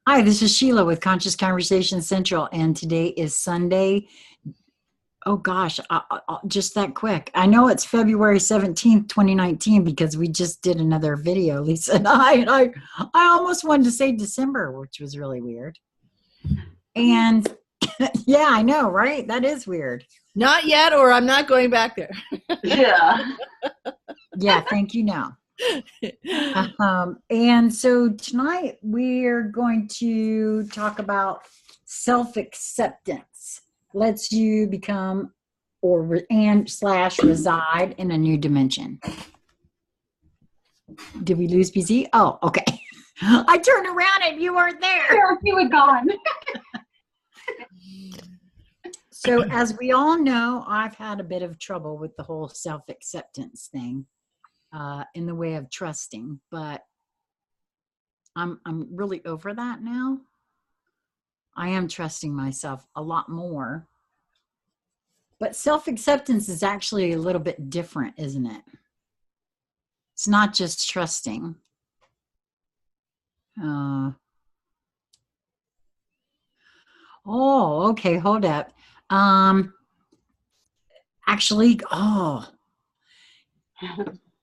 Hi, this is Sheila with Conscious Conversation Central, and today is Sunday. Oh gosh, just that quick. I know it's February 17th, 2019, because we just did another video, Lisa and I almost wanted to say December, which was really weird. And yeah, I know, right? That is weird. Not yet, or I'm not going back there. Yeah. Yeah, thank you now. And so tonight we're going to talk about self-acceptance. Lets you become /reside in a new dimension. Did we lose BZ? Oh, okay. I turned around and you weren't there. You were gone. So as we all know, I've had a bit of trouble with the whole self-acceptance thing. In the way of trusting, but I'm really over that now. I am trusting myself a lot more. But self-acceptance is actually a little bit different, isn't it? It's not just trusting. Oh, okay, hold up. Actually,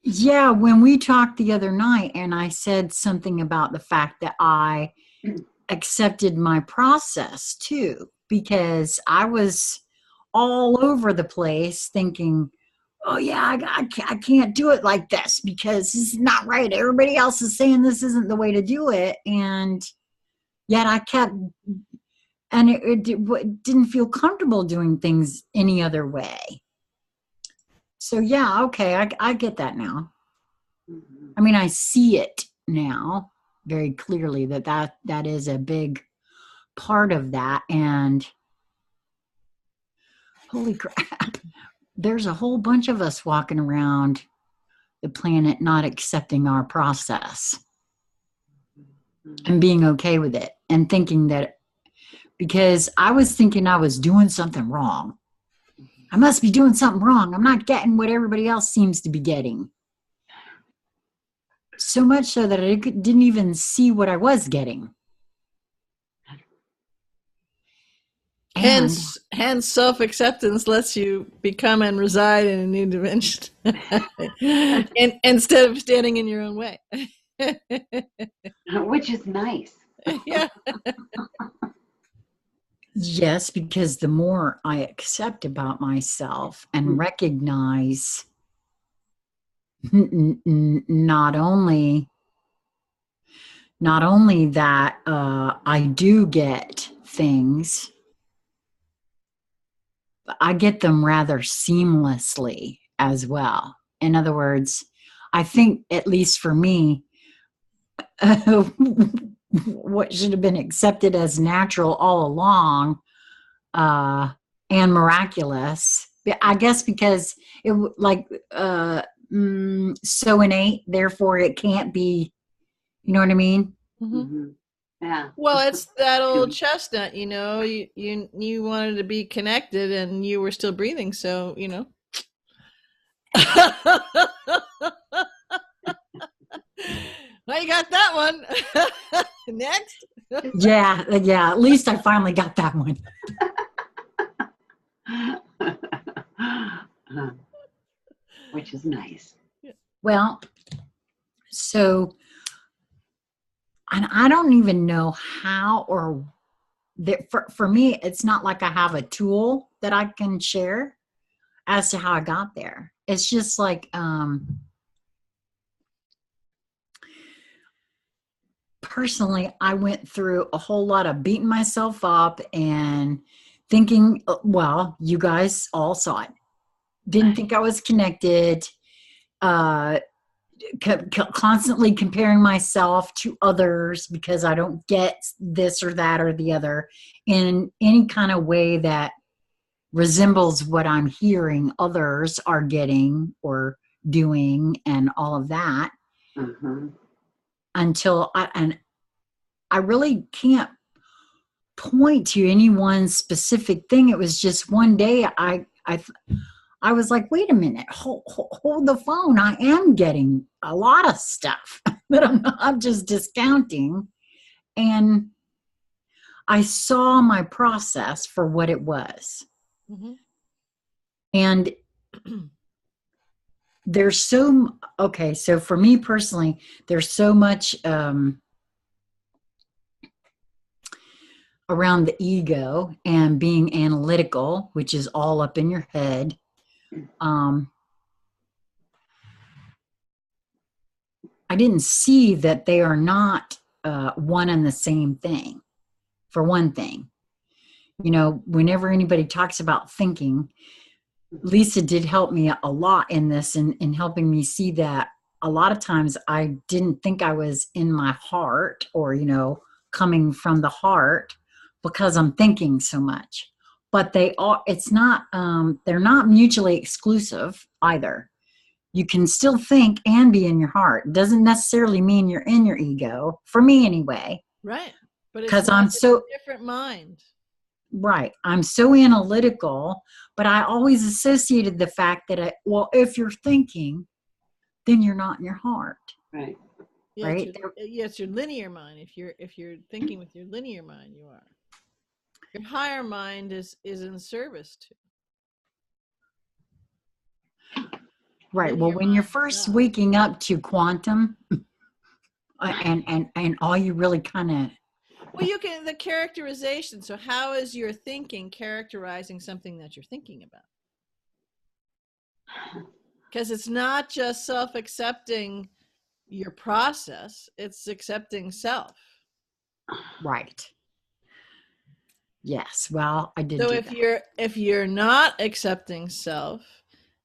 yeah, when we talked the other night and I said something about the fact that I accepted my process too, because I was all over the place thinking, oh yeah, I can't do it like this because this is not right. Everybody else is saying this isn't the way to do it. And yet I kept, and it didn't feel comfortable doing things any other way. So yeah, okay, I get that now. Mm-hmm. I mean, I see it now very clearly that is a big part of that. And holy crap, there's a whole bunch of us walking around the planet not accepting our process and being okay with it and thinking that, because I was thinking I was doing something wrong. I must be doing something wrong. I'm not getting what everybody else seems to be getting. So much so that I didn't even see what I was getting. Hence, self-acceptance lets you become and reside in a new dimension, and instead of standing in your own way. Which is nice. Yeah. Yes, because the more I accept about myself and recognize not only that I do get things, but I get them rather seamlessly as well. In other words, I think, at least for me, what should have been accepted as natural all along and miraculous, I guess, because it so innate, therefore it can't be, you know what I mean? Mm-hmm. Yeah. Well, it's that old chestnut, you wanted to be connected and you were still breathing, so well, you got that one. Next. Yeah, at least I finally got that one. Which is nice. Well, so, and I don't even know how, or for me, it's not like I have a tool that I can share as to how I got there. It's just like, personally, I went through a whole lot of beating myself up and thinking, well, you guys all saw it. Didn't think I was connected, constantly comparing myself to others because I don't get this or that or the other in any kind of way that resembles what I'm hearing others are getting or doing and all of that. Mm-hmm. Until I really can't point to any one specific thing. It was just one day I was like, wait a minute, hold the phone. I am getting a lot of stuff that I'm just discounting. and I saw my process for what it was. Mm-hmm. And there's so, okay, so for me personally, there's so much around the ego and being analytical, which is all up in your head. I didn't see that they are not one and the same thing, for one thing. You know, whenever anybody talks about thinking, Lisa did help me a lot in this, in helping me see that a lot of times I didn't think I was in my heart, or, you know, coming from the heart, because I'm thinking so much. But they are, it's not, they're not mutually exclusive either. You can still think and be in your heart. It doesn't necessarily mean you're in your ego, for me anyway. Right. But it's Because not, I'm so, it's a different mind. right, I'm so analytical, but I always associated the fact that, well, if you're thinking, then you're not in your heart. Right. Yeah, right? it's your linear mind. If you're thinking with your linear mind, you are. Your higher mind is in service to. Right. Well, Linear when you're mind is first not. waking up to quantum, and all you really kind of, Well, you can, the characterization. So how is your thinking characterizing something that you're thinking about? Because it's not just self-accepting your process, it's accepting self. right. Yes. Well, I did So do that. if you're not accepting self,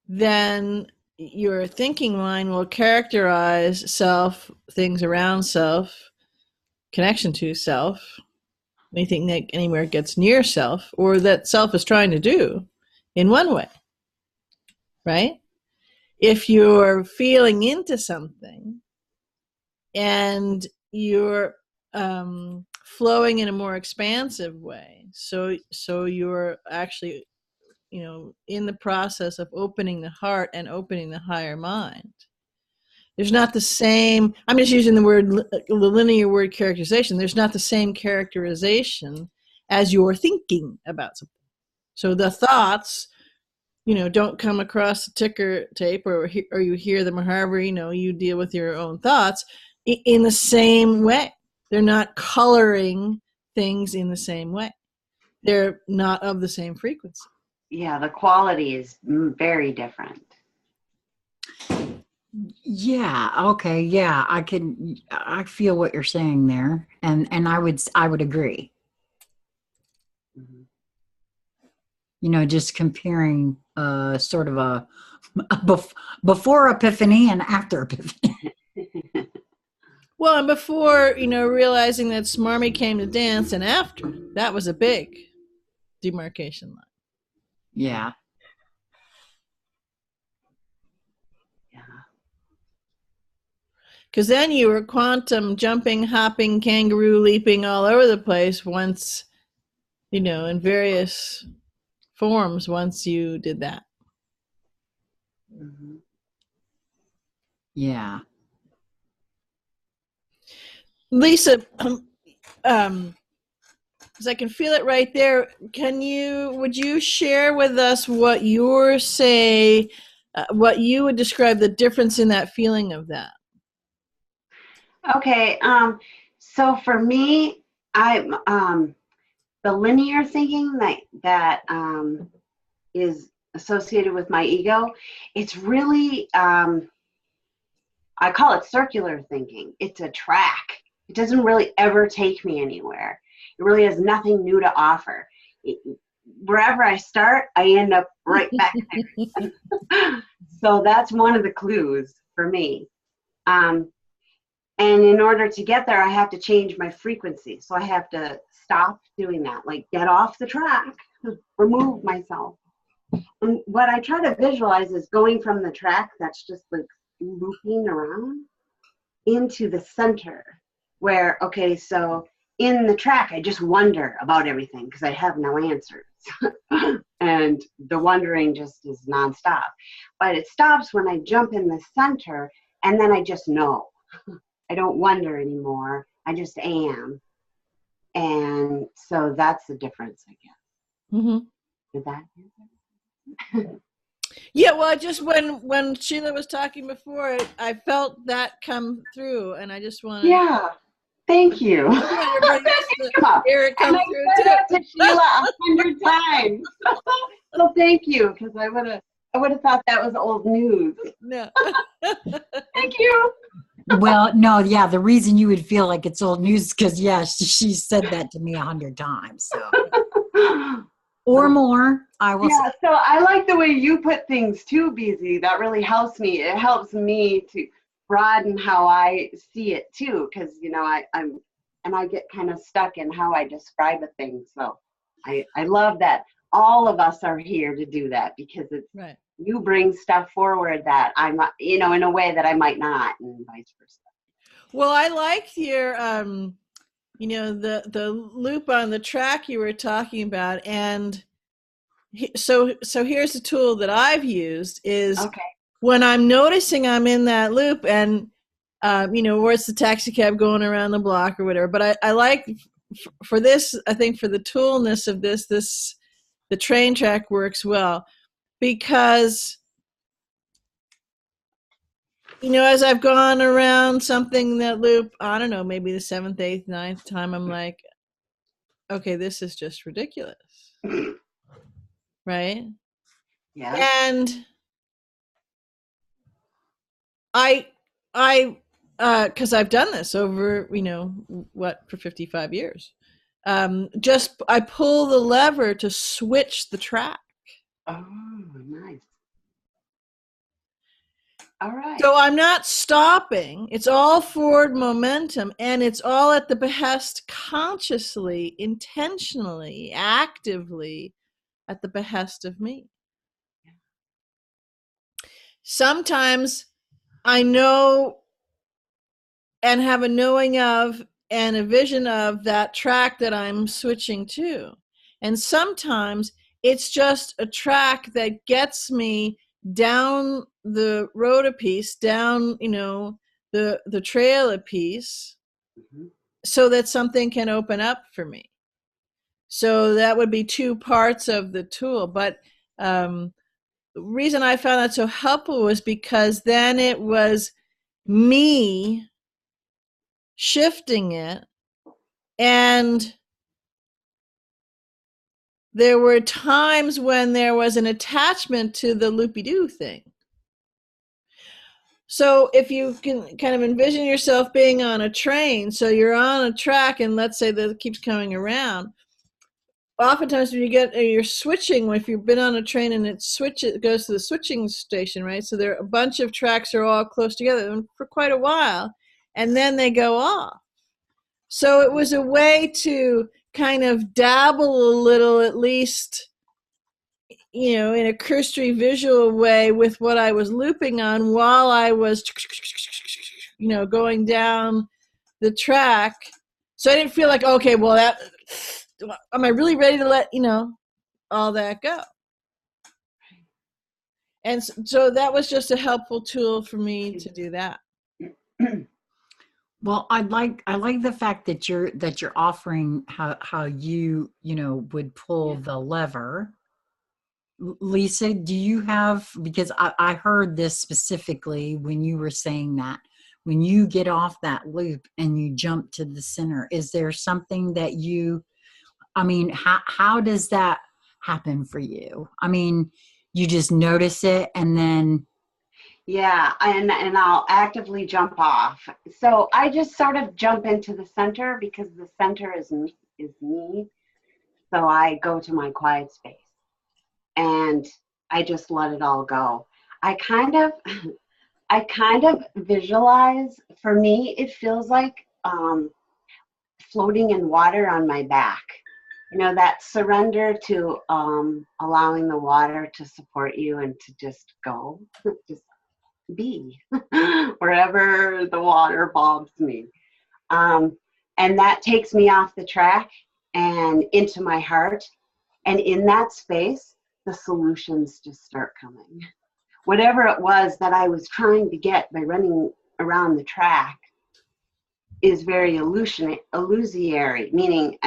then your thinking mind will characterize self, things around self, connection to self, anything that anywhere gets near self, or that self is trying to do, in one way, right? If you're feeling into something and you're flowing in a more expansive way, so you're actually, you know, in the process of opening the heart and opening the higher mind. There's not the same, I'm just using the linear word characterization. There's not the same characterization as you're thinking about something. So the thoughts, you know, don't come across the ticker tape, or you hear them, or however, you know, you deal with your own thoughts in the same way. They're not coloring things in the same way. They're not of the same frequency. Yeah, the quality is very different. Yeah. Okay. Yeah. I feel what you're saying there. And I would agree. Mm-hmm. You know, just comparing sort of a before epiphany and after epiphany. Well, and before, you know, realizing that Smarmy came to dance, and after, that was a big demarcation line. Yeah. Yeah. Because then you were quantum jumping, hopping, kangaroo leaping all over the place once, you know, in various forms once you did that. Mm-hmm. Yeah. Lisa, because I can feel it right there. Would you share with us what what you would describe the difference in that feeling of that? Okay. So for me, I'm the linear thinking that is associated with my ego. It's really I call it circular thinking. It's a track. It doesn't really ever take me anywhere. It really has nothing new to offer. Wherever I start, I end up right back there. So that's one of the clues for me. And in order to get there, I have to change my frequency. So I have to stop doing that, like get off the track, remove myself. And what I try to visualize is going from the track that's just like looping around into the center where, okay, so in the track, I just wonder about everything because I have no answers. And the wondering just is nonstop. But it stops when I jump in the center, and then I just know. I don't wonder anymore. I just am. And so that's the difference, I guess. Mm-hmm. Did that answer? Yeah, well, just when Sheila was talking before, I felt that come through, and I just wanted. Yeah. Thank you. Everybody else to hear it come and I through said too. that to Sheila 100 times. So thank you, because I would have thought that was old news. No. Thank you. Well, no, yeah, the reason you would feel like it's old news is because, yeah, she said that to me 100 times. So, or more, I will say. Yeah, so I like the way you put things too, BZ. That really helps me. It helps me to broaden how I see it too, because I get kind of stuck in how I describe a thing. So I love that all of us are here to do that, because it's Right. you bring stuff forward that I'm, in a way that I might not, and vice versa. Well, I liked your the loop on the track you were talking about, and so here's a tool that I've used is Okay. when I'm noticing I'm in that loop, and where it's the taxi cab going around the block or whatever. But I like for this, I think for the toolness of this the train track works well, because as I've gone around something, that loop, I don't know, maybe the 7th, 8th, 9th time, I'm like, okay, this is just ridiculous. Right? Yeah. And I because I've done this over, for 55 years. Just I pull the lever to switch the track. Oh, nice. All right. So I'm not stopping. It's all forward momentum, and it's all at the behest, consciously, intentionally, actively, at the behest of me. Sometimes I know and have a knowing of and a vision of that track that I'm switching to. And sometimes it's just a track that gets me down the road a piece, down, the trail a piece, Mm-hmm. so that something can open up for me. So that would be two parts of the tool. But the reason I found that so helpful was because then it was me shifting it, and there were times when there was an attachment to the loopy-doo thing. So if you can kind of envision yourself being on a train, so you're on a track, and let's say that it keeps coming around. Oftentimes when you're switching, if you've been on a train and it goes to the switching station, right? So there are a bunch of tracks are all close together for quite a while, and then they go off. So it was a way to kind of dabble a little, at least, in a cursory visual way, with what I was looping on while I was, going down the track. So I didn't feel like, okay, well, am I really ready to let, all that go? And so that was just a helpful tool for me to do that. Well, I like the fact that you're offering how you would pull the lever. Lisa, do you have, because I heard this specifically when you were saying that when you get off that loop and you jump to the center, is there something that how does that happen for you? I mean, you just notice it and then. Yeah, and I'll actively jump off. So I just sort of jump into the center, because the center is me. So I go to my quiet space and I just let it all go. I kind of visualize, for me, it feels like floating in water on my back. That surrender to allowing the water to support you and to just go, just be wherever the water bobs me. And that takes me off the track and into my heart. And in that space, the solutions just start coming. Whatever it was that I was trying to get by running around the track, is very illusory, meaning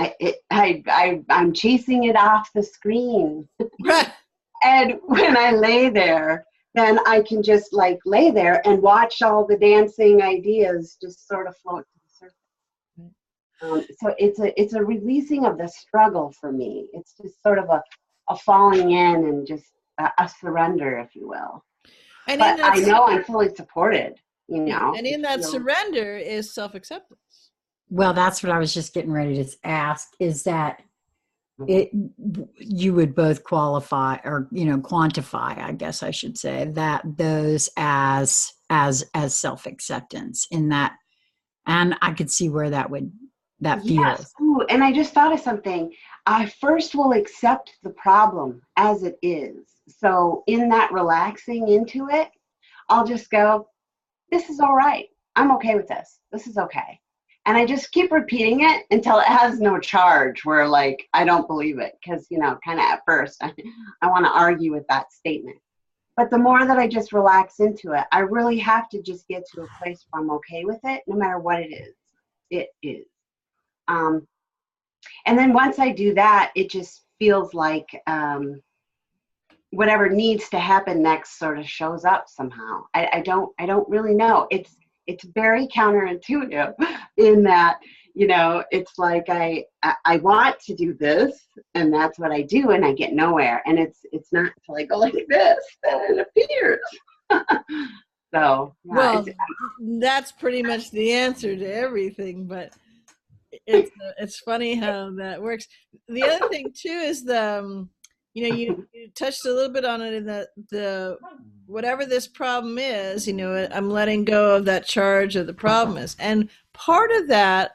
I'm chasing it off the screen. Right. And when I lay there, then I can just like lay there and watch all the dancing ideas just sort of float to the surface. So it's a releasing of the struggle for me. It's just sort of a falling in and just a surrender, if you will. And but I know I'm fully supported, you know. And in that surrender is self-acceptance. Well, that's what I was just getting ready to ask, is that you would both qualify or, quantify, I guess I should say, that those as self-acceptance in that. And I could see where that feels. Yes. Ooh, and I just thought of something. I first will accept the problem as it is. So in that relaxing into it, I'll just go, this is all right. I'm okay with this. This is okay. And I just keep repeating it until it has no charge where like, I don't believe it. Because, kind of at first, I want to argue with that statement. But the more that I just relax into it, I really have to just get to a place where I'm okay with it, no matter what it is. It is. And then once I do that, it just feels like whatever needs to happen next sort of shows up somehow. I don't really know. It's very counterintuitive in that, it's like I want to do this and that's what I do and I get nowhere. And it's not until I go like this that it appears. So, yeah, well, that's pretty much the answer to everything, but it's funny how that works. The other thing too is you touched a little bit on it in the whatever this problem is, I'm letting go of that charge of the problem is. And part of that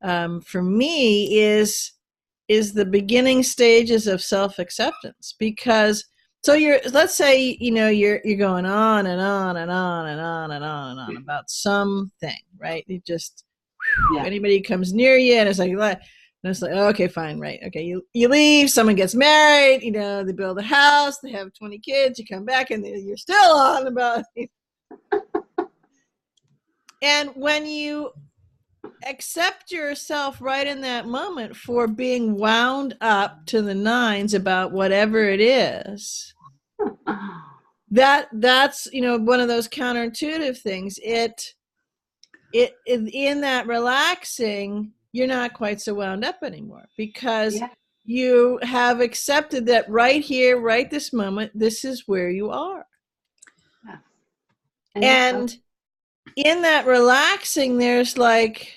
for me is the beginning stages of self-acceptance, because let's say, you're going on and on and on and on and on and on about something, right? You just, anybody comes near you and it's like, okay, fine, right. Okay, you leave, someone gets married, they build a house, they have 20 kids, you come back and you're still on about it. And when you accept yourself right in that moment for being wound up to the nines about whatever it is, that's one of those counterintuitive things. It in that relaxing, you're not quite so wound up anymore, because you have accepted that right here, right this moment, this is where you are. And in that relaxing, there's like,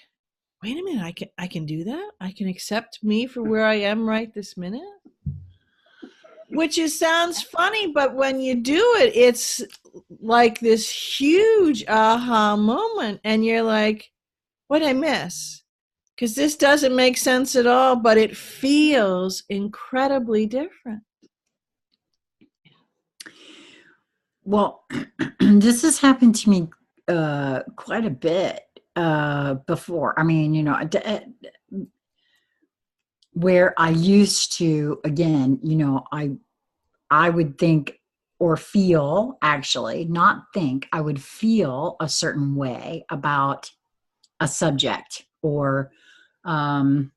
wait a minute, I can do that? I can accept me for where I am right this minute? Which sounds funny, but when you do it, it's like this huge aha moment, and you're like, what did I miss? Because this doesn't make sense at all, but it feels incredibly different. Well, this has happened to me quite a bit before. I mean, where I used to, again, I would think or feel, actually, not think, I would feel a certain way about a subject or a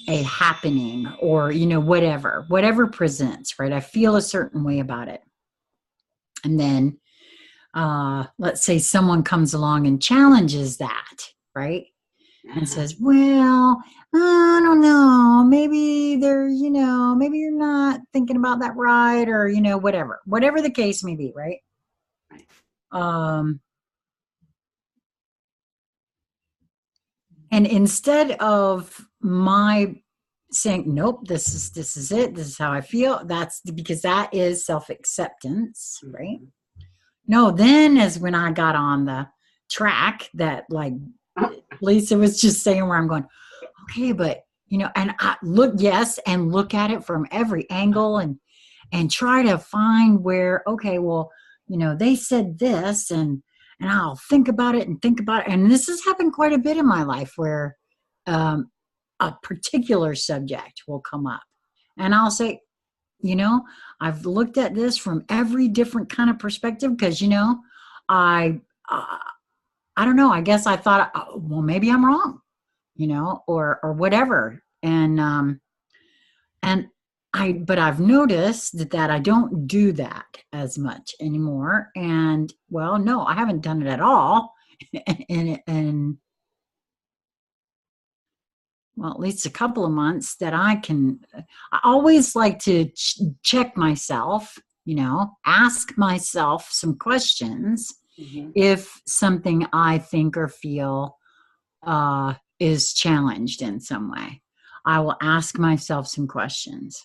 happening or, whatever presents, right? I feel a certain way about it. And then let's say someone comes along and challenges that, right? And says, well, I don't know, maybe maybe you're not thinking about that right, or, whatever the case may be, right? And instead of my saying, nope, this is it, this is how I feel, that's because that is self-acceptance, right? No, then is when I got on the track that, like Lisa was just saying, where I'm going, okay, but and I look at it from every angle and try to find where, okay, well, they said this, and I'll think about it. And this has happened quite a bit in my life, where a particular subject will come up, and I'll say, I've looked at this from every different kind of perspective, because I don't know. I guess I thought, oh, well, maybe I'm wrong, or whatever. And but I've noticed that I don't do that as much anymore. And well, no, I haven't done it at all. And well, at least a couple of months that I always like to check myself, ask myself some questions if something I think or feel is challenged in some way. I will ask myself some questions.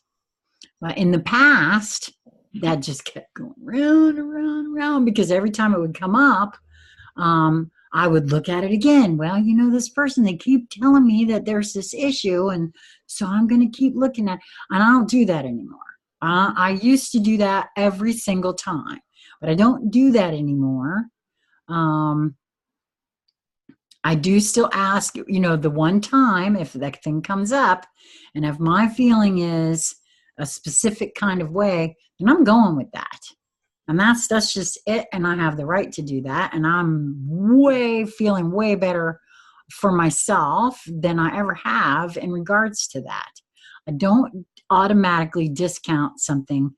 But in the past, that just kept going round and round and round, because every time it would come up, I would look at it again. Well, this person, they keep telling me that there's this issue, and so I'm going to keep looking at it. And I don't do that anymore. I used to do that every single time, but I don't do that anymore. I do still ask, the one time if that thing comes up, and if my feeling is a specific kind of way, then I'm going with that. And that's just it. And I have the right to do that. And I'm feeling way better for myself than I ever have in regards to that. I don't automatically discount something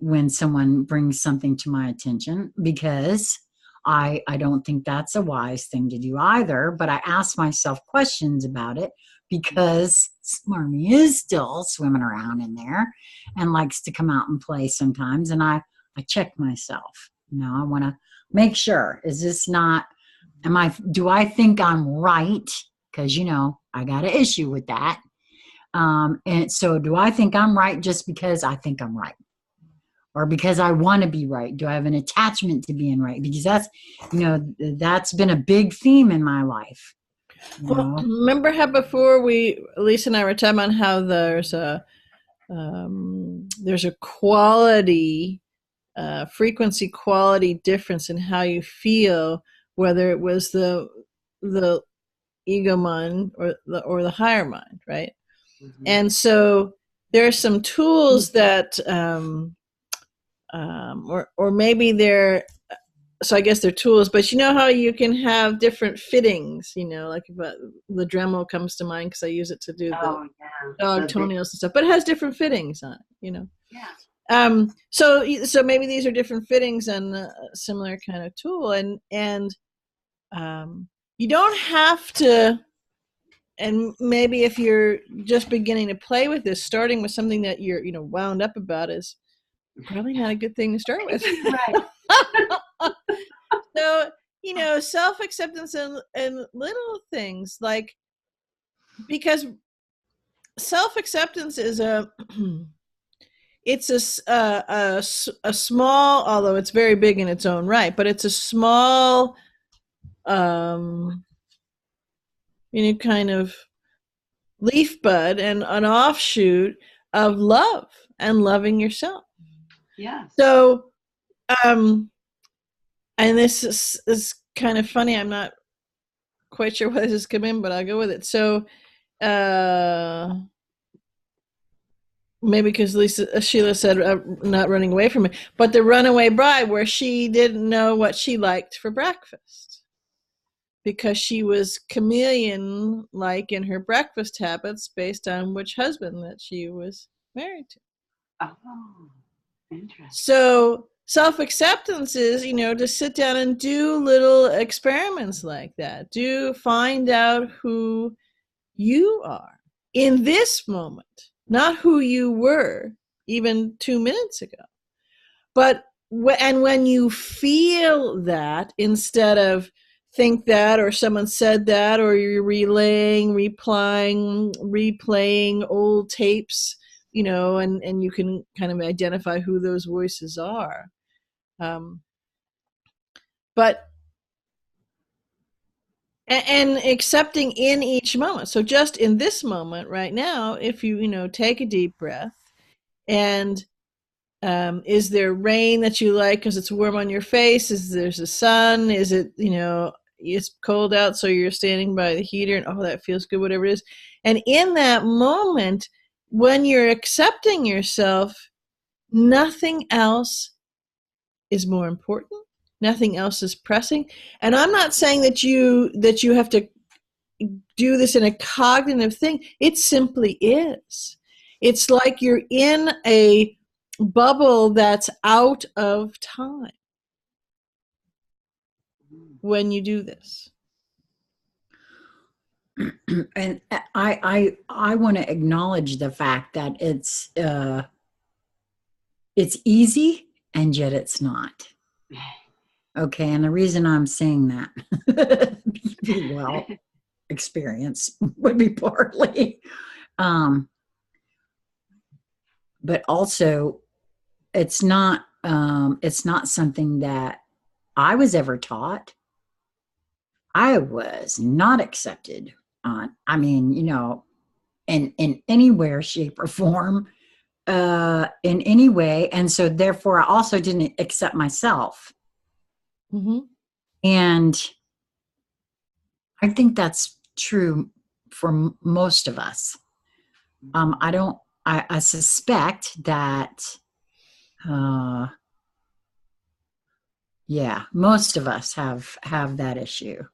when someone brings something to my attention, because I don't think that's a wise thing to do either. But I ask myself questions about it, because Smarmy is still swimming around in there and likes to come out and play sometimes. And I check myself. I want to make sure, is this not, do I think I'm right? Because, I got an issue with that. And so do I think I'm right just because I think I'm right? Or because I want to be right? Do I have an attachment to being right? Because that's been a big theme in my life. Well, remember how before Lisa and I were talking about how there's a quality, frequency quality difference in how you feel, whether it was the ego mind or the higher mind, right? Mm-hmm. And so there are some tools that, or maybe they're, so I guess they're tools, but how you can have different fittings, like if the Dremel comes to mind, because I use it to do dog toenails and stuff, but it has different fittings on it, Yeah. So maybe these are different fittings and a similar kind of tool, and you don't have to. And maybe if you're just beginning to play with this, starting with something that you're wound up about is probably not a good thing to start with. Right. So self-acceptance and little things, like, because self-acceptance is it's a small, although it's very big in its own right, but it's a small kind of leaf bud and an offshoot of love and loving yourself. Yeah. So and this is kind of funny, I'm not quite sure why this has come in, but I'll go with it. So maybe because Sheila said not running away from it, but the runaway bride, where she didn't know what she liked for breakfast because she was chameleon-like in her breakfast habits based on which husband that she was married to. Oh, interesting. So self-acceptance is, to sit down and do little experiments like that. Find out who you are in this moment, not who you were even 2 minutes ago. But when you feel that, instead of think that, or someone said that, or you're replaying old tapes, and you can kind of identify who those voices are. But and accepting in each moment. So just in this moment right now, if you take a deep breath, and is there rain that you like because it's warm on your face? Is there's a sun? Is it, it's cold out, so you're standing by the heater and, oh, that feels good, whatever it is. And in that moment, when you're accepting yourself, nothing else is more important. Nothing else is pressing. And I'm not saying that you have to do this in a cognitive thing. It simply is. It's like you're in a bubble that's out of time when you do this. And I want to acknowledge the fact that it's easy and yet it's not. Okay, and the reason I'm saying that, well, experience would be partly, but also it's not something that I was ever taught. I was not accepted on, I mean, in anywhere, shape, or form, in any way. And so therefore I also didn't accept myself. Mm-hmm. And I think that's true for most of us. I suspect that, yeah, most of us have that issue.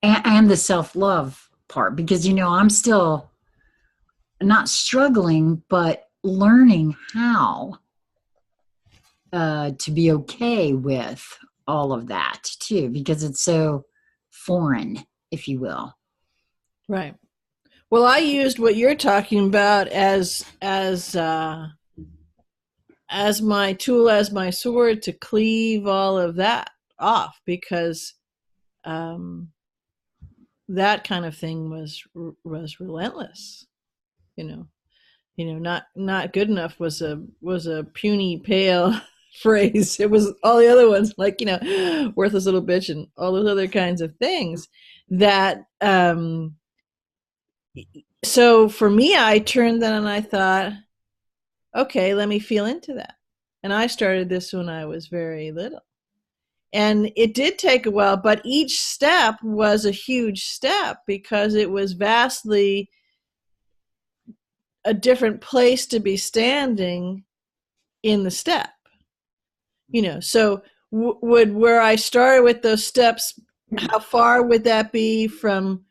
And the self-love part, because, I'm still not struggling, but learning how to be okay with all of that too, because it's so foreign, if you will. Right. Well, I used what you're talking about as my tool, as my sword to cleave all of that off, because that kind of thing was relentless. Not good enough was a puny, pale phrase. It was all the other ones, like, worthless little bitch and all those other kinds of things that, so for me, I turned then and I thought, okay, let me feel into that. And I started this when I was very little. And it did take a while, but each step was a huge step because it was vastly a different place to be standing in the step. So would where I started with those steps, how far would that be from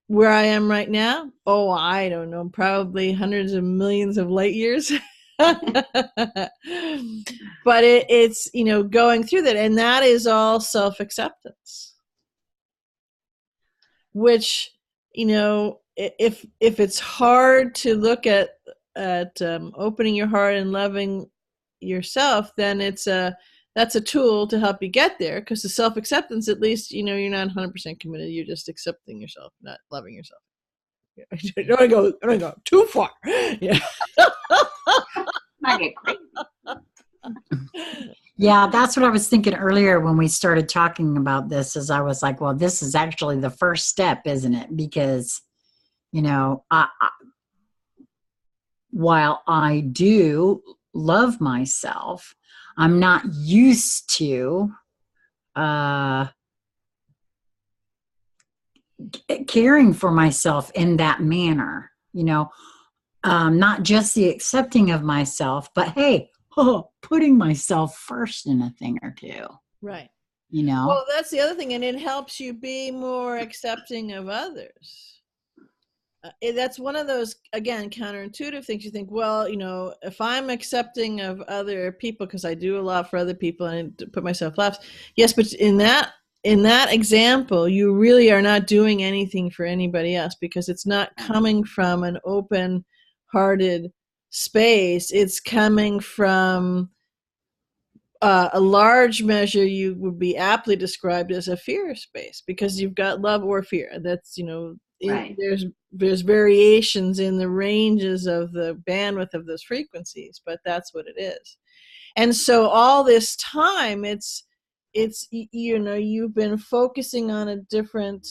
where I am right now? Oh, I don't know, probably hundreds of millions of light years. But it's going through that, and that is all self-acceptance, which if it's hard to look at opening your heart and loving yourself, then that's a tool to help you get there, because the self-acceptance, at least you're not 100% committed, you're just accepting yourself, not loving yourself. I don't go too far. Yeah. I get crazy. Yeah, that's what I was thinking earlier when we started talking about this, is I was like, well, this is actually the first step, isn't it? Because, while I do love myself, I'm not used to caring for myself in that manner, not just the accepting of myself, but hey, putting myself first in a thing or two. Right. Well, that's the other thing, and it helps you be more accepting of others. That's one of those, again, counterintuitive things. You think, well, if I'm accepting of other people, because I do a lot for other people and put myself last, yes, but in that example, you really are not doing anything for anybody else, because it's not coming from an open-hearted space. It's coming from a large measure you would be aptly described as a fear space, because you've got love or fear. That's, Right. There's variations in the ranges of the bandwidth of those frequencies, but that's what it is. And so all this time, it's you've been focusing on a different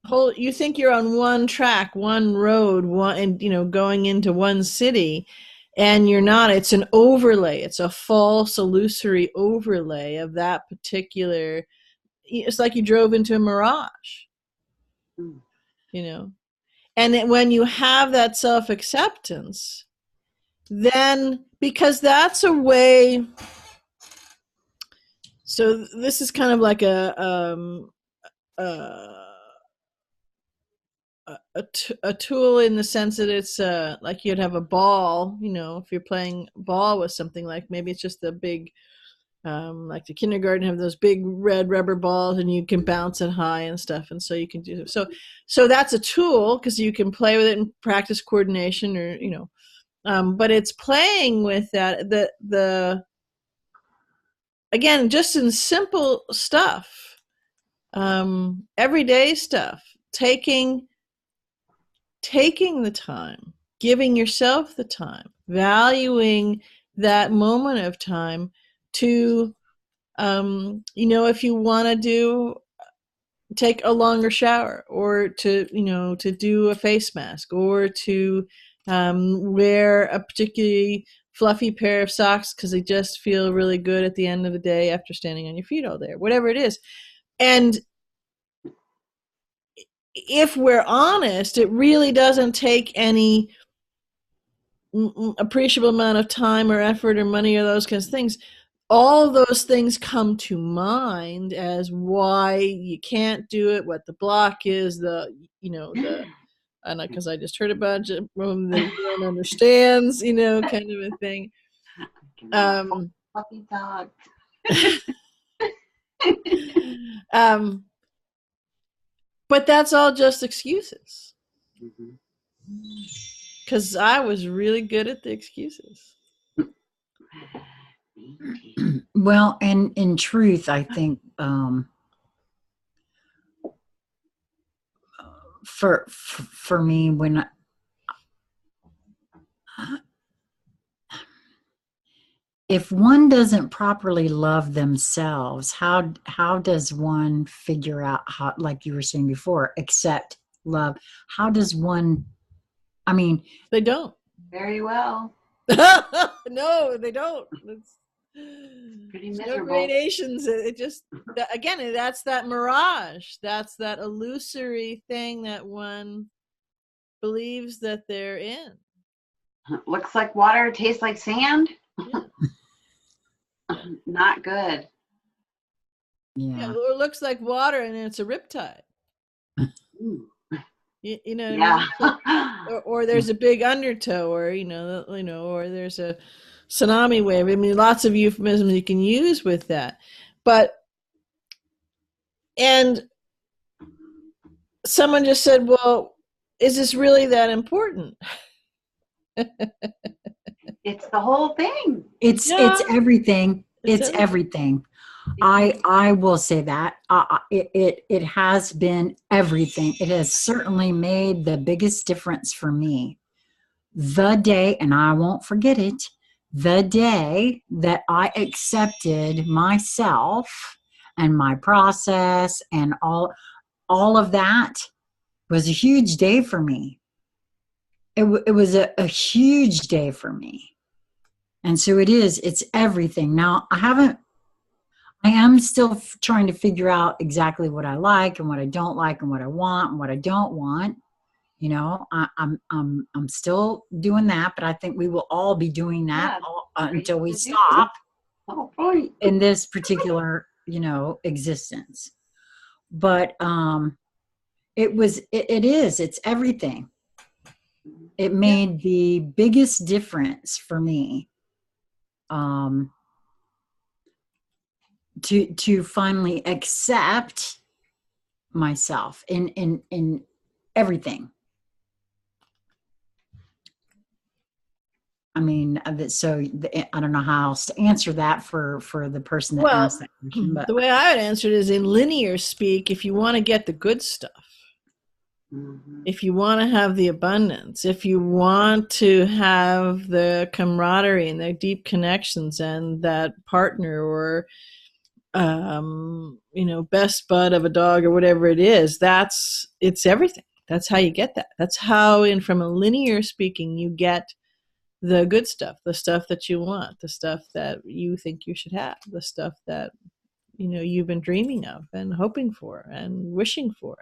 whole. You think you're on one track, one road, and going into one city, and you're not. It's an overlay. It's a false, illusory overlay of that particular. It's like you drove into a mirage. And when you have that self-acceptance, then because that's a way. So this is kind of like a tool in the sense that it's like you'd have a ball, if you're playing ball with something, like maybe it's just the big, like the kindergarten have those big red rubber balls and you can bounce it high and stuff. And so you can do so that's a tool because you can play with it and practice coordination or, but it's playing with that, again, just in simple stuff, everyday stuff, taking the time, giving yourself the time, valuing that moment of time to, if you want to take a longer shower, or to do a face mask, or to wear a particularly fluffy pair of socks because they just feel really good at the end of the day after standing on your feet all day, whatever it is. And if we're honest, it really doesn't take any appreciable amount of time or effort or money or those kinds of things. All of those things come to mind as why you can't do it, what the block is, because I just heard about it from the one understands, kind of a thing. Puppy dog. But that's all just excuses. Mm-hmm. Because I was really good at the excuses. Well, and in truth, I think for me, when if one doesn't properly love themselves, how does one figure out how, like you were saying before, accept love? How does one? I mean, they don't. Very well. No, they don't. It's pretty miserable. No gradations. It just, again, that's that mirage. That's that illusory thing that one believes that they're in. Looks like water, tastes like sand. Yeah. Not good. Yeah. Or looks like water and it's a riptide. You know what I mean? Or there's a big undertow, or or there's a tsunami wave. I mean, lots of euphemisms you can use with that. And someone just said, well, is this really that important? It's the whole thing. It's everything. It's everything. I will say that it has been everything. It has certainly made the biggest difference for me. The day, and I won't forget it, the day that I accepted myself and my process and all of that was a huge day for me. It was a huge day for me. And so it's everything. Now, I am still trying to figure out exactly what I like and what I don't like and what I want and what I don't want. I'm still doing that, but I think we will all be doing that until we stop in this particular, existence. But it's everything. It made the biggest difference for me. To finally accept myself in everything. I mean, so I don't know how else to answer that for the person that asked that question. But the way I would answer it is in linear speak. If you want to get the good stuff, if you want to have the abundance, if you want to have the camaraderie and the deep connections and that partner or best bud of a dog or whatever it is, it's everything. That's how you get that. That's how, from a linear speaking, you get the good stuff, the stuff that you want, the stuff that you think you should have, the stuff that you've been dreaming of and hoping for and wishing for.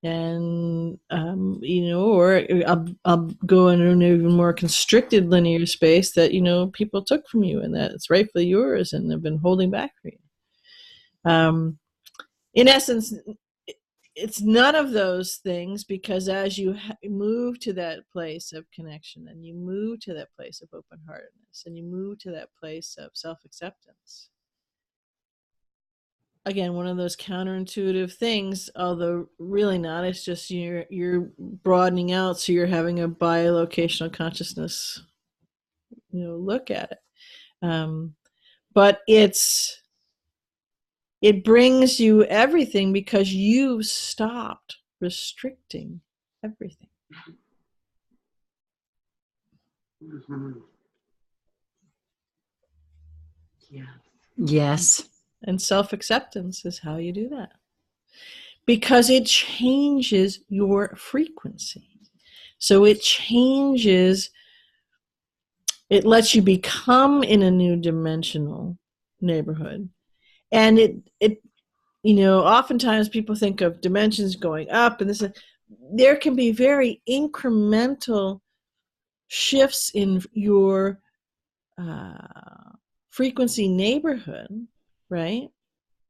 And or I'll go in an even more constricted linear space that people took from you, and that it's rightfully yours, and they've been holding back for you. In essence, it's none of those things, because as you move to that place of connection, and you move to that place of open-heartedness, and you move to that place of self-acceptance, again, one of those counterintuitive things, although really not, it's just you're broadening out, so you're having a bilocational consciousness look at it. But it brings you everything, because you stopped restricting everything. Mm-hmm. Yeah. Yes. And self-acceptance is how you do that, because it changes your frequency. So it lets you become in a new dimensional neighborhood. And it oftentimes people think of dimensions going up, and there can be very incremental shifts in your frequency neighborhood, right?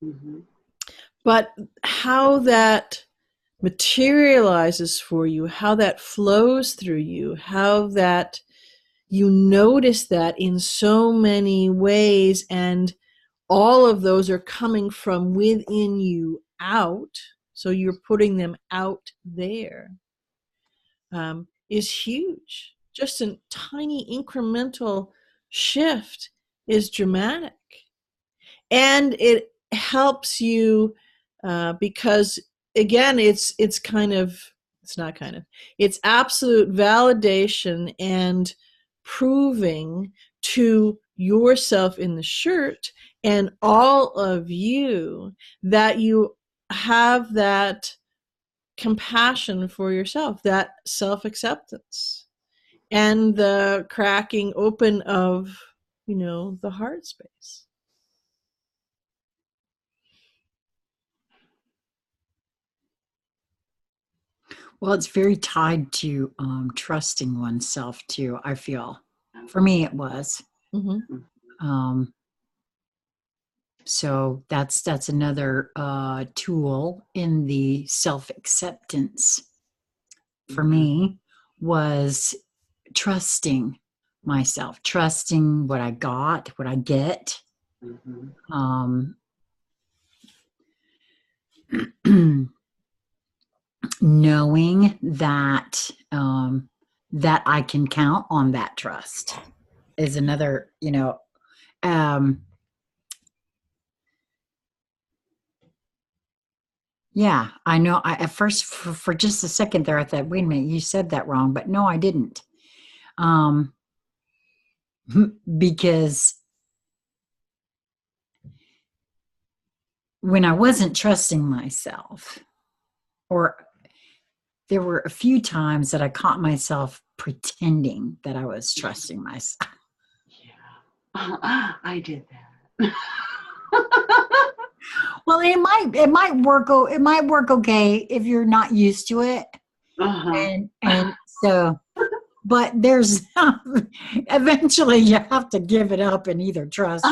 Mm-hmm. But how that materializes for you, how that flows through you, how that you notice that in so many ways, and all of those are coming from within you out, so you're putting them out there, is huge. Just a tiny incremental shift is dramatic. And it helps you because, again, it's absolute validation and proving to yourself in the shirt and all of you that you have that compassion for yourself, that self-acceptance, and the cracking open of the heart space. Well, it's very tied to trusting oneself too, I feel. For me, it was. Mm-hmm. So that's another tool in the self-acceptance for me, was trusting myself, trusting what I got, what I get. Mm-hmm. Knowing that that I can count on that trust is another, yeah, I know. At first, for just a second there, I thought, wait a minute, you said that wrong, but no, I didn't. Because when I wasn't trusting myself, or there were a few times that I caught myself pretending that I was trusting myself. Yeah, I did that. Well, it might work. It might work okay if you're not used to it, and so, but there's eventually you have to give it up and either trust.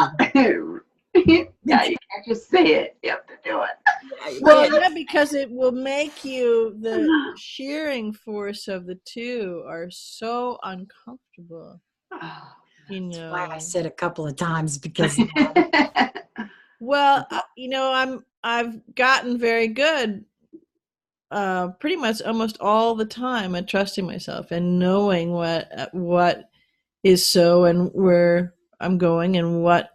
Yeah, you can't just say it; you have to do it. Well, yeah, because it will make you, the shearing force of the two are so uncomfortable. That's why I said a couple of times, because well, I've gotten very good pretty much almost all the time at trusting myself and knowing what is so, and where I'm going, and what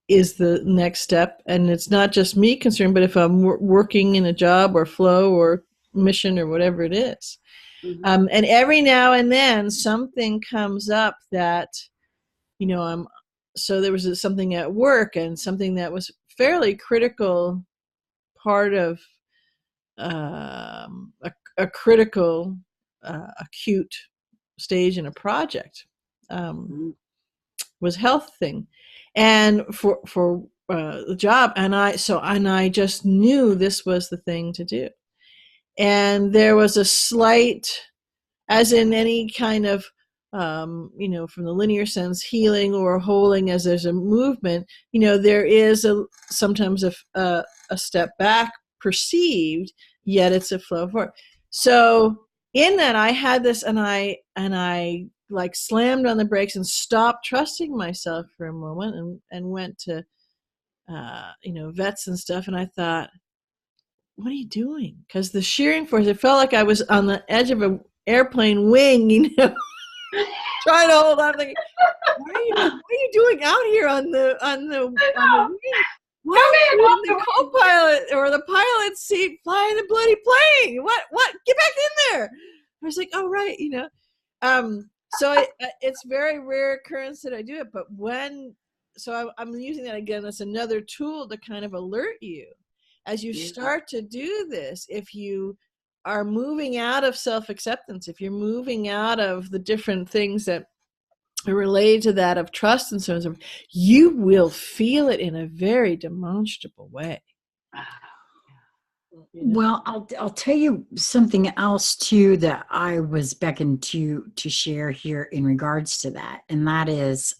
is the next step. And it's not just me concerned, but if I'm working in a job or flow or mission or whatever it is. And every now and then something comes up that so there was something at work, and something that was fairly critical part of a critical acute stage in a project, was health thing, and for the job, and I just knew this was the thing to do. and there was a slight, as in any kind of, from the linear sense, healing or holding, as there's a movement, there is sometimes a step back perceived, yet it's a flow forward. So in that, I had this, and I like slammed on the brakes and stopped trusting myself for a moment, and went to vets and stuff, and I thought, what are you doing? Because the shearing force, it felt like I was on the edge of an airplane wing, trying to hold on. Thinking, what are you doing out here on the wing? Why are you in the co-pilot or the pilot seat flying the bloody plane? What? Get back in there! I was like, oh right, So it's very rare occurrence that I do it, but I'm using that again. That's another tool to kind of alert you as you start to do this. If you are moving out of self-acceptance, if you're moving out of the different things that are related to that of trust and so on, you will feel it in a very demonstrable way. Well, I'll tell you something else too that I was beckoned to share here in regards to that, and that is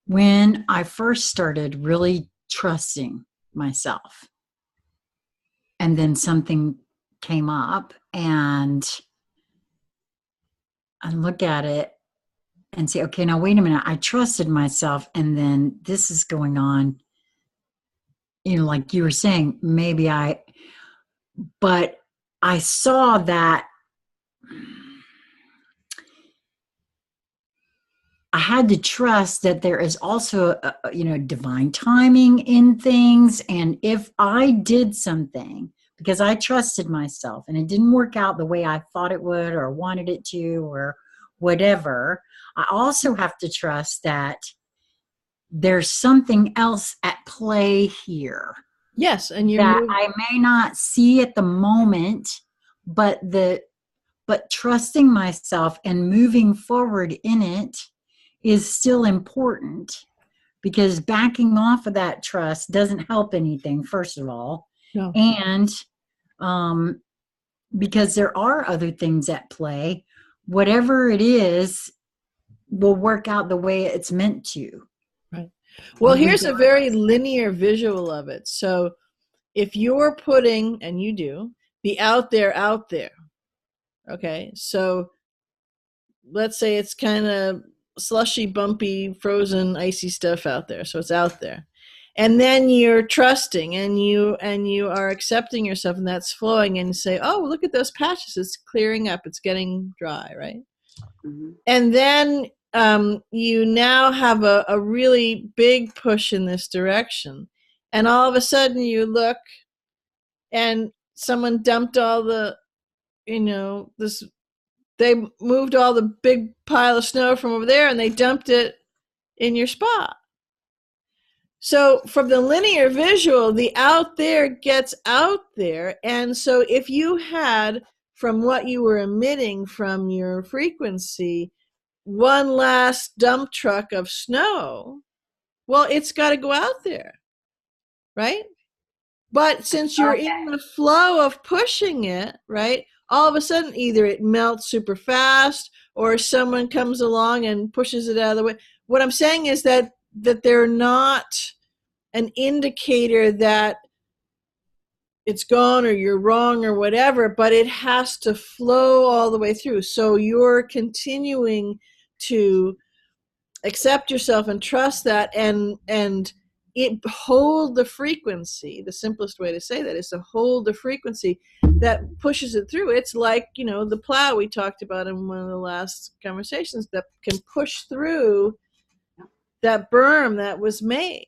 when I first started really trusting myself, and then something came up, and I look at it and say, okay, now wait a minute, I trusted myself, and then this is going on. Like you were saying, but I saw that I had to trust that there is also, divine timing in things. And if I did something because I trusted myself and it didn't work out the way I thought it would or wanted it to or whatever, I also have to trust that there's something else at play here. Yes, and that I may not see at the moment, but trusting myself and moving forward in it is still important, because backing off of that trust doesn't help anything, first of all. No. And because there are other things at play, whatever it is will work out the way it's meant to. Right. Well, here's a very linear visual of it. So if you're putting, and you do, the out there, okay, so let's say it's kind of slushy, bumpy, frozen, icy stuff out there. So it's out there. And then you're trusting, and you are accepting yourself, and that's flowing, and you say, oh, look at those patches. It's clearing up. It's getting dry, right? Mm-hmm. And then you now have a really big push in this direction. And all of a sudden you look, and someone dumped all the, they moved all the big pile of snow from over there and they dumped it in your spot. So from the linear visual, the out there gets out there. And so if you had, from what you were emitting from your frequency, one last dump truck of snow, well, it's got to go out there, right? But since you're in the flow of pushing it, right, all of a sudden either it melts super fast or someone comes along and pushes it out of the way. What I'm saying is that they're not an indicator that it's gone or you're wrong or whatever, but it has to flow all the way through. So you're continuing to accept yourself and trust that, and it hold the frequency. The simplest way to say that is to hold the frequency that pushes it through. It's like, the plow we talked about in one of the last conversations that can push through that berm that was made.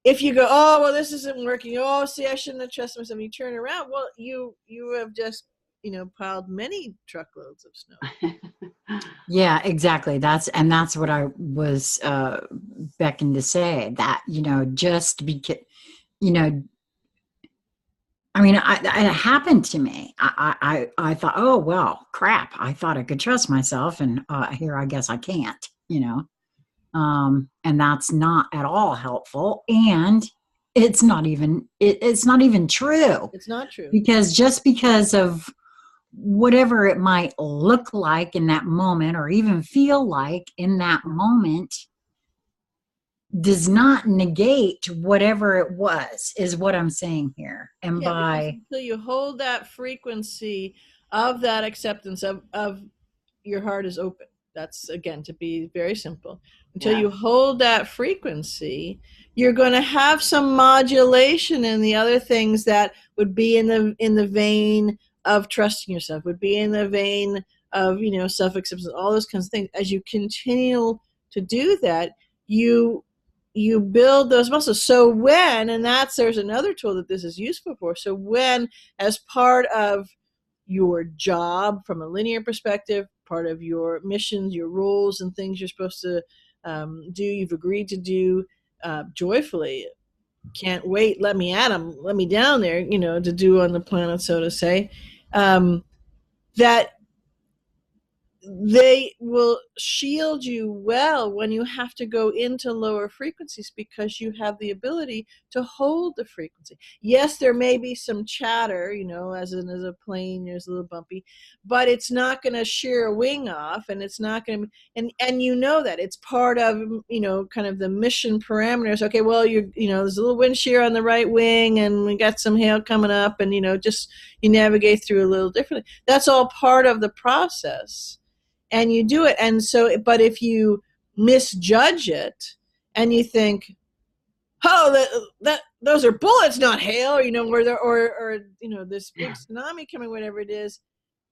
If you go, oh, well, this isn't working. Oh, see, I shouldn't have trusted myself. You turn around. Well, you have just, piled many truckloads of snow. Yeah, exactly. That's what I was beckoned to say, that, just because, I mean, it happened to me. I thought, oh, well, crap. I thought I could trust myself, and here I guess I can't, and that's not at all helpful. And it's not even true, It's not true. because just because of whatever it might look like in that moment or even feel like in that moment does not negate whatever it was, is what I'm saying here. And Yeah, because by until you hold that frequency of that acceptance of your heart is open. That's, again, to be very simple. Until you hold that frequency, you're going to have some modulation in the other things that would be in the vein of trusting yourself, would be in the vein of, self-acceptance, all those kinds of things. As you continue to do that, you build those muscles. So there's another tool that this is useful for. So when, as part of your job from a linear perspective, part of your missions, your roles and things you're supposed to do, you've agreed to do joyfully, can't wait, let me down there, to do on the planet, so to say, that they will shield you well when you have to go into lower frequencies, because you have the ability to hold the frequency. Yes, there may be some chatter, as a plane, there's a little bumpy, but it's not going to shear a wing off, and it's not going to, and that it's part of, kind of the mission parameters. Okay, well, there's a little wind shear on the right wing, and we got some hail coming up, and, just, you navigate through a little differently. That's all part of the process. And you do it. And so, but if you misjudge it and you think, oh, that those are bullets, not hail, or this big tsunami coming, whatever it is,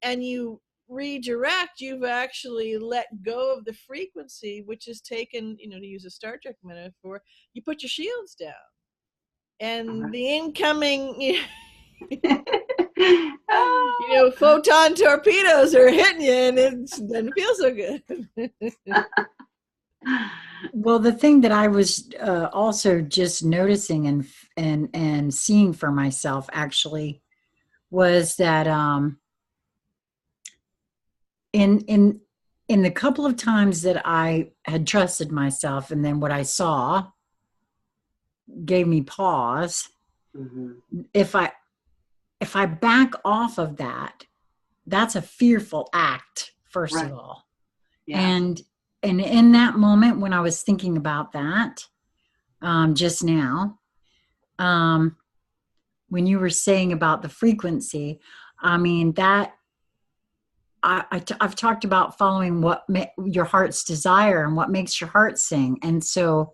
and you redirect, you've actually let go of the frequency, which is taken, to use a Star Trek metaphor, you put your shields down, and the incoming, photon torpedoes are hitting you, and it doesn't feel so good. Well, the thing that I was also just noticing and seeing for myself actually was that in the couple of times that I had trusted myself, and then what I saw gave me pause. Mm-hmm. If I back off of that, that's a fearful act, first of all. Yeah. And in that moment when I was thinking about that, just now, when you were saying about the frequency, I mean, that I've talked about following your heart's desire and what makes your heart sing. And so,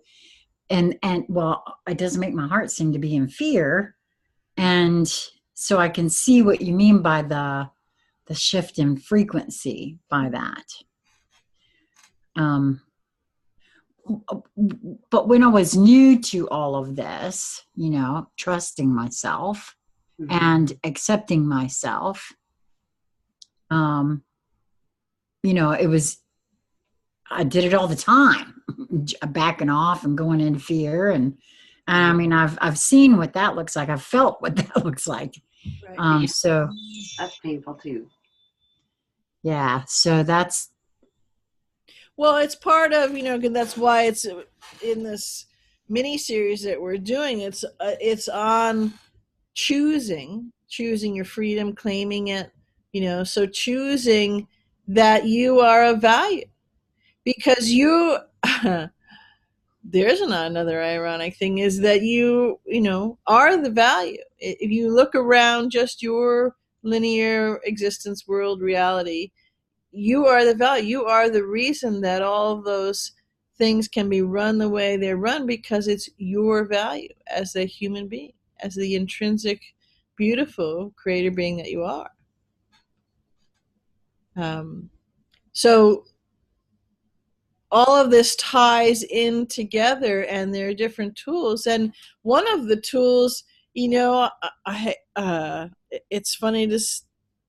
and well, it doesn't make my heart sing to be in fear. And so I can see what you mean by the shift in frequency by that. But when I was new to all of this, trusting myself and accepting myself, I did it all the time, backing off and going in fear. And I mean, I've seen what that looks like. I've felt what that looks like. Right. So that's painful too. Yeah. So that's. Well, it's part of, that's why it's in this mini series that we're doing. It's on choosing your freedom, claiming it, so choosing that you are of value, because there's another ironic thing, is that you are the value. If you look around just your linear existence, world, reality, you are the value. You are the reason that all of those things can be run the way they're run, because it's your value as a human being, as the intrinsic, beautiful creator being that you are. So all of this ties in together, and there are different tools. And one of the tools, it's funny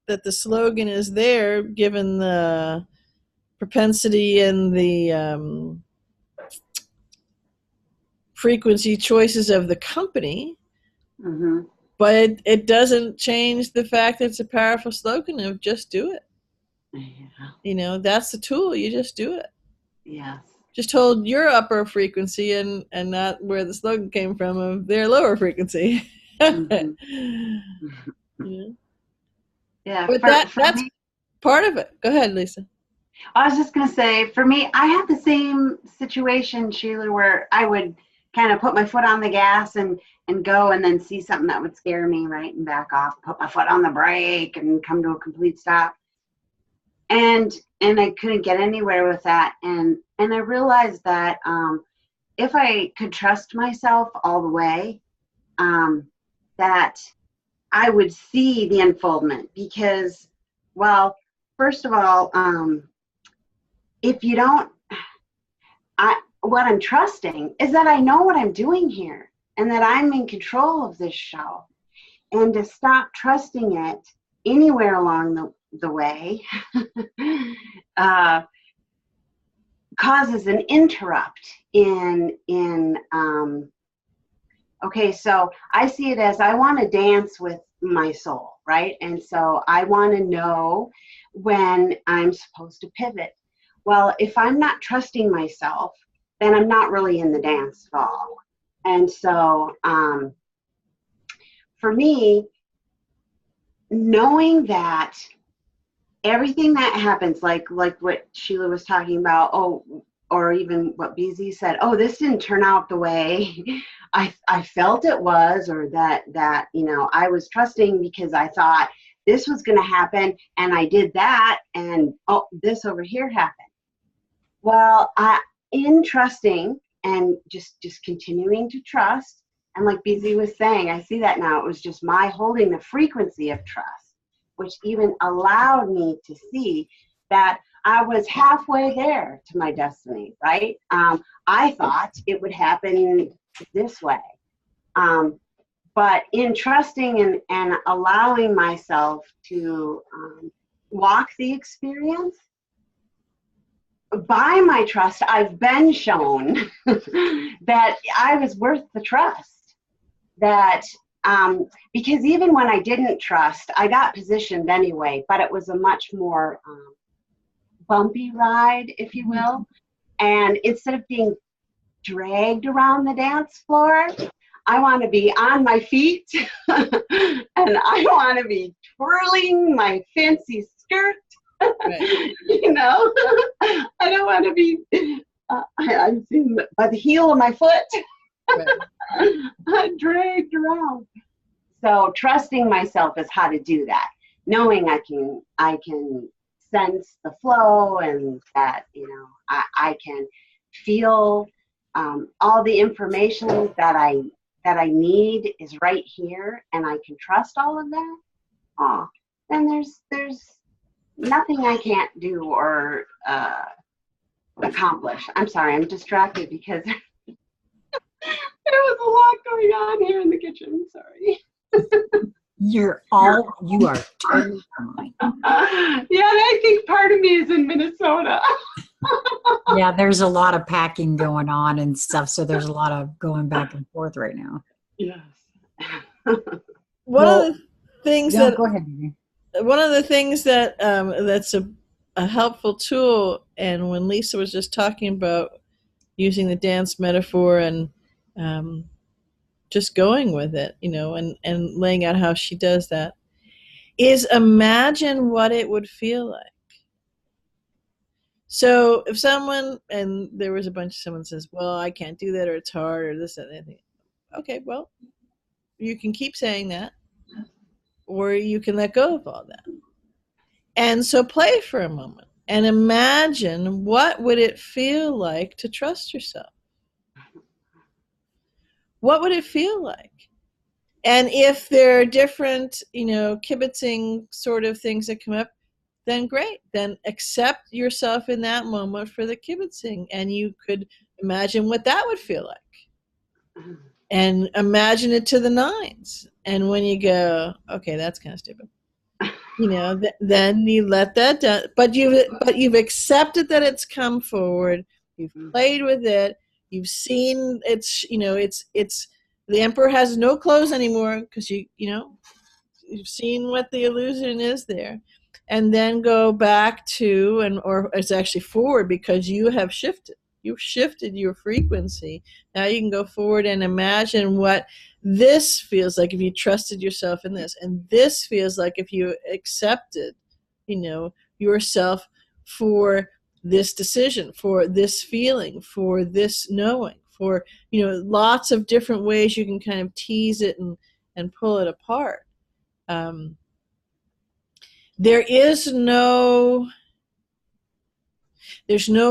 that the slogan is there, given the propensity and the frequency choices of the company. Mm-hmm. But it doesn't change the fact that it's a powerful slogan of just do it. Yeah. That's the tool. You just do it. Yes. just hold your upper frequency and not where the slogan came from of their lower frequency. Mm-hmm. Yeah. Yeah, But for that's me, part of it. Go ahead, Lisa. I was just going to say, for me, I had the same situation, Sheila, where I would kind of put my foot on the gas and go and then see something that would scare me, right, and back off, put my foot on the brake and come to a complete stop. And I couldn't get anywhere with that. And I realized that if I could trust myself all the way, that I would see the unfoldment because, well, first of all, if you don't, what I'm trusting is that I know what I'm doing here and that I'm in control of this show. And to stop trusting it anywhere along the way causes an interrupt in okay, so I see it as I want to dance with my soul, right? And so I want to know when I'm supposed to pivot. Well, if I'm not trusting myself, then I'm not really in the dance at all. And so for me, knowing that everything that happens, like what Sheila was talking about, or even what BZ said, this didn't turn out the way I felt it was, or that I was trusting because I thought this was going to happen, and I did that, and this over here happened. Well, in trusting and just continuing to trust, and like BZ was saying, I see that now. It was just my holding the frequency of trust, which even allowed me to see that I was halfway there to my destiny, right? I thought it would happen this way. But in trusting and allowing myself to walk the experience, by my trust, I've been shown that I was worth the trust. That because even when I didn't trust, I got positioned anyway, but it was a much more bumpy ride, if you will. And instead of being dragged around the dance floor, I want to be on my feet and I want to be twirling my fancy skirt. Right. I don't want to be I'm seen by the heel of my foot. Right. Dragged around. So trusting myself is how to do that. Knowing I can sense the flow, and that I can feel all the information that I need is right here, and I can trust all of that. Then there's nothing I can't do or accomplish. I'm sorry, I'm distracted because there was a lot going on here in the kitchen. Sorry. You are totally fine. Yeah, I think part of me is in Minnesota. Yeah, there's a lot of packing going on and stuff, so there's a lot of going back and forth right now. Yes. One of the things that go ahead, Mary. One of the things that that's a helpful tool, and when Lisa was just talking about using the dance metaphor and just going with it, and laying out how she does that, is imagine what it would feel like. So if someone, and there was a bunch of someone says, well, I can't do that, or it's hard, or this, that, and that. Okay, well, you can keep saying that, or you can let go of all that. And so play for a moment and imagine what would it feel like to trust yourself? What would it feel like? And if there are different, kibitzing sort of things that come up, then great. Then accept yourself in that moment for the kibitzing. And you could imagine what that would feel like. And imagine it to the nines. And when you go, okay, that's kind of stupid. Then you let that down. But you've accepted that it's come forward. You've played with it. You've seen it's the emperor has no clothes anymore because you've seen what the illusion is there, and then go back to or it's actually forward because you have shifted. You've shifted your frequency. Now you can go forward and imagine what this feels like if you trusted yourself in this. And this feels like if you accepted, yourself for this decision, for this feeling, for this knowing, for, lots of different ways you can kind of tease it and pull it apart. There's no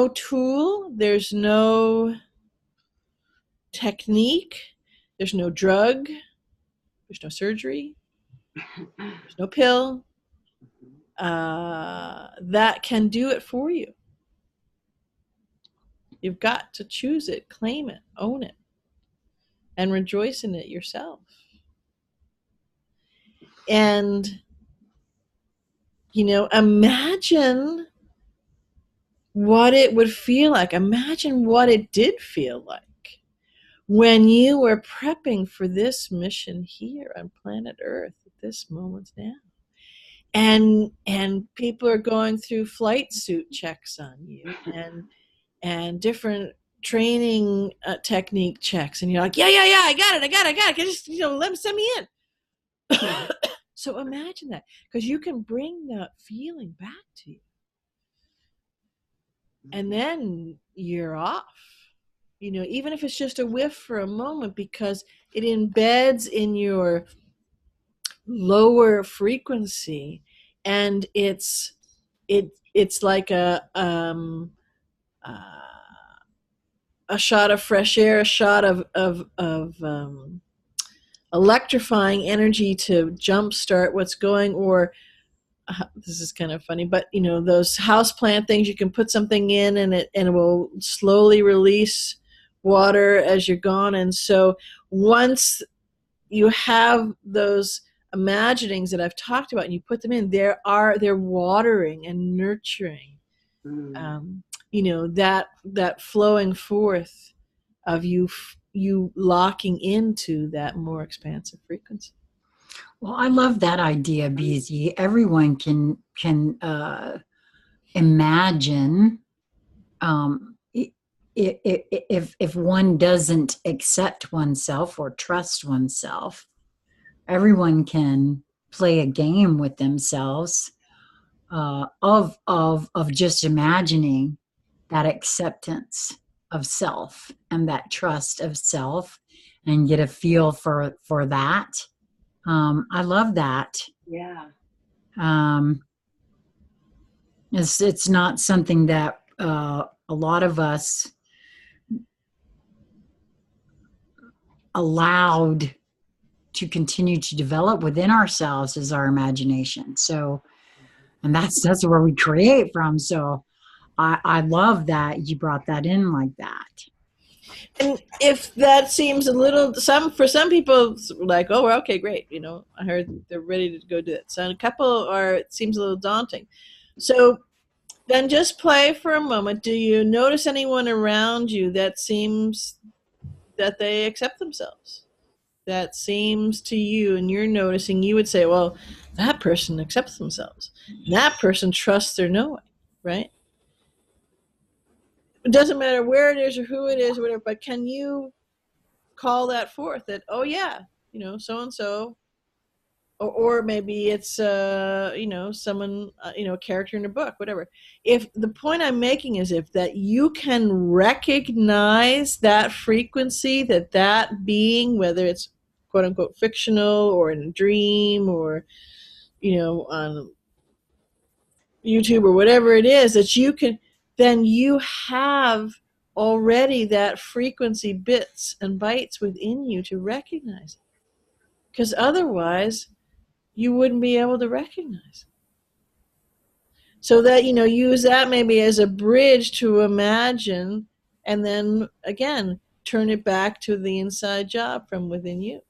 tool, there's no technique, there's no drug, there's no surgery, there's no pill that can do it for you. You've got to choose it, claim it, own it, and rejoice in it yourself. And, imagine what it would feel like. Imagine what it did feel like when you were prepping for this mission here on planet Earth at this moment now. And people are going through flight suit checks on you and different training technique checks. And you're like, yeah, I got it. Just, send me in. So imagine that, because you can bring that feeling back to you. And then you're off, even if it's just a whiff for a moment, because it embeds in your lower frequency, and it's like a shot of fresh air, a shot of electrifying energy to jumpstart what's going. Or this is kind of funny, but those houseplant things, you can put something in and it will slowly release water as you're gone. And so once you have those imaginings that I've talked about and you put them in, they're watering and nurturing, that flowing forth of you locking into that more expansive frequency. Well, I love that idea, BZ. Everyone can imagine. If one doesn't accept oneself or trust oneself, everyone can play a game with themselves of just imagining that acceptance of self and that trust of self, and get a feel for that. I love that. Yeah. It's not something that a lot of us allowed to continue to develop within ourselves, is our imagination. So, and that's where we create from. So I love that you brought that in like that. And if that seems for some people, like, oh, well, okay, great. I heard they're ready to go do it. So a couple it seems a little daunting. So then just play for a moment. Do you notice anyone around you that seems that they accept themselves? That seems to you, and you're noticing, you would say, well, that person accepts themselves. That person trusts their knowing, right? It doesn't matter where it is or who it is or whatever, but can you call that forth that, oh yeah, so-and-so, or maybe it's, someone, a character in a book, whatever. If the point I'm making is if that you can recognize that frequency, that being, whether it's quote unquote fictional or in a dream or, on YouTube or whatever it is, that you can, then you have already that frequency bits and bytes within you to recognize it. Because otherwise, you wouldn't be able to recognize it. So that, use that maybe as a bridge to imagine, and then, again, turn it back to the inside job from within you.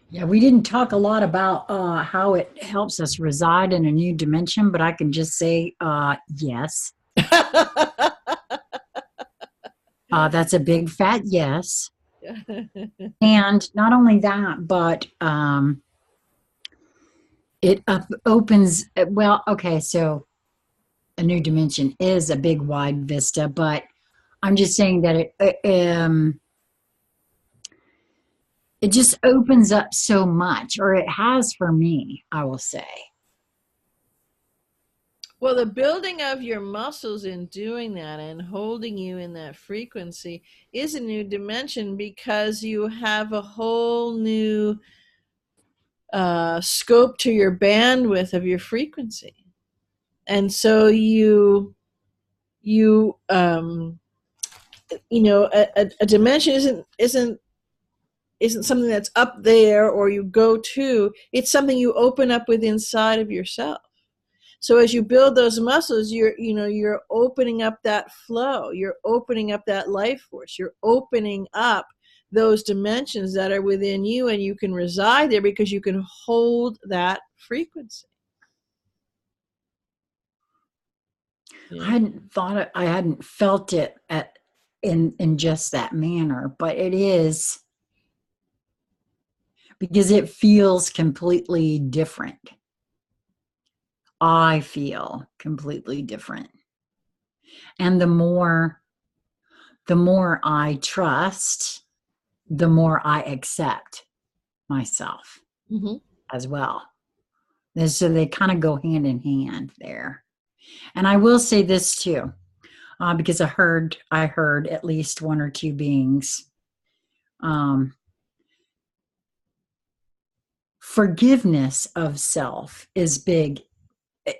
Yeah, we didn't talk a lot about how it helps us reside in a new dimension, but I can just say yes. That's a big fat yes. And not only that, but it opens, well, okay, so a new dimension is a big wide vista, but I'm just saying that it just opens up so much, or it has for me, I will say. Well, the building of your muscles in doing that and holding you in that frequency is a new dimension, because you have a whole new scope to your bandwidth of your frequency. And so a dimension isn't something that's up there or you go to. It's something you open up with inside of yourself. So as you build those muscles, you're opening up that flow. You're opening up that life force. You're opening up those dimensions that are within you, and you can reside there because you can hold that frequency. Yeah. I hadn't felt it in just that manner, but it is, because it feels completely different. I feel completely different. And the more I trust, the more I accept myself as well. And so they kind of go hand in hand there. And I will say this too, because I heard at least one or two beings. Forgiveness of self is big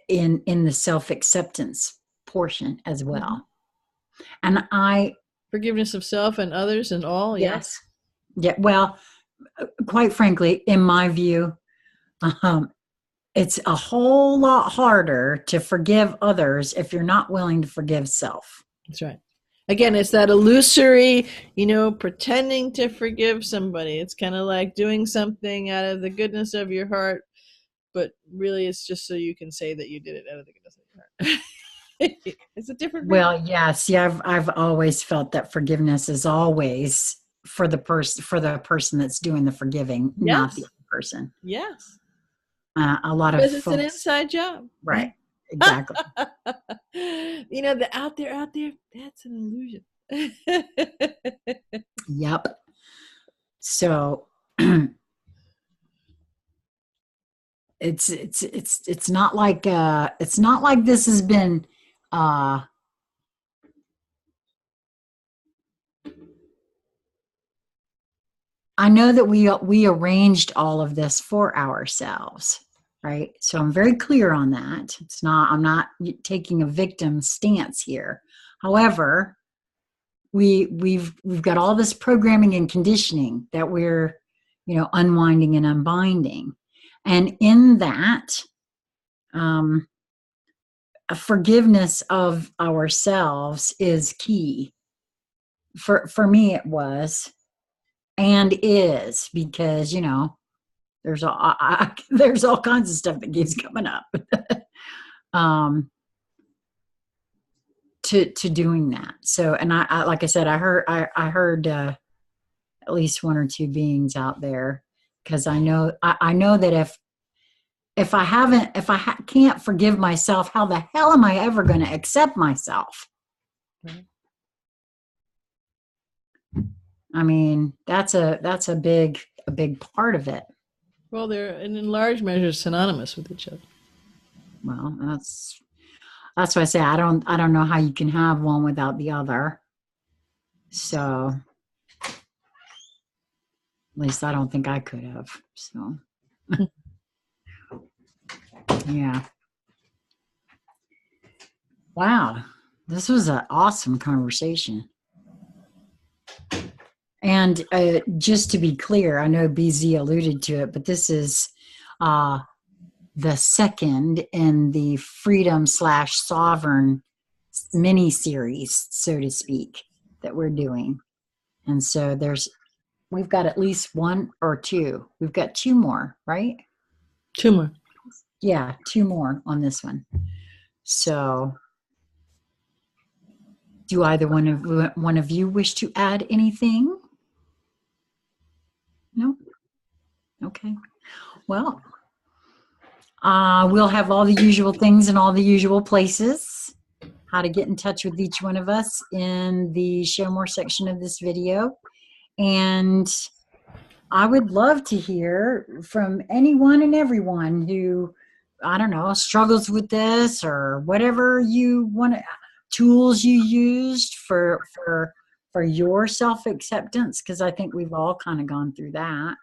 in the self-acceptance portion as well. And forgiveness of self and others and all. Yes. Yeah. Well, quite frankly, in my view, it's a whole lot harder to forgive others if you're not willing to forgive self. That's right. Again, it's that illusory, pretending to forgive somebody. It's kind of like doing something out of the goodness of your heart, but really it's just so you can say that you did it out of the goodness of your heart. It's a different. Well, yes. Yeah. I've always felt that forgiveness is always for the person that's doing the forging, not the other person. Yes. A lot because of it's folks, an inside job. Right. Exactly. The out there, that's an illusion. Yep. So it's not like this has been I know that we arranged all of this for ourselves, right? So I'm very clear on that. I'm not taking a victim stance here. However, we've got all this programming and conditioning that we're, unwinding and unbinding. And in that, a forgiveness of ourselves is key. For me, it was and is, because there's all kinds of stuff that keeps coming up to doing that. So, and I like I said, I heard at least one or two beings out there, because I know that if I can't forgive myself, how the hell am I ever going to accept myself? Right. I mean, that's a big part of it. Well, they're in large measure synonymous with each other. Well, that's why I say I don't know how you can have one without the other. So, at least I don't think I could have. So, yeah. Wow, this was an awesome conversation. And just to be clear, I know BZ alluded to it, but this is the second in the Freedom/Sovereign mini series, so to speak, that we're doing. And so we've got at least one or two. We've got two more, right? Two more. Yeah, two more on this one. So, do either one of you wish to add anything? No? Okay. Well, we'll have all the usual things in all the usual places. how to get in touch with each one of us in the share more section of this video. And I would love to hear from anyone and everyone who, I don't know, struggles with this or whatever you want to, tools you used for your self-acceptance, because I think we've all kind of gone through that.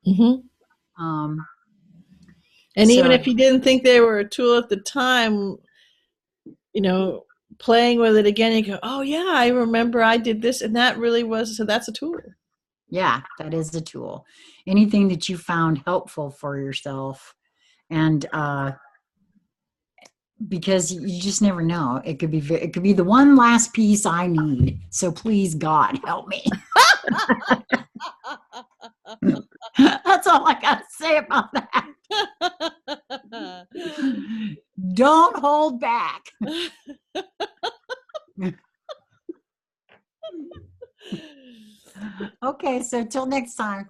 And even So- if you didn't think they were a tool at the time, you know, playing with it again, you go, oh yeah, I remember I did this, and that really was, so that's a tool. Yeah, that is a tool. Anything that you found helpful for yourself. And because you just never know, it could be the one last piece I need. So please, God, help me. That's all I got to say about that. Don't hold back. Okay, so till next time.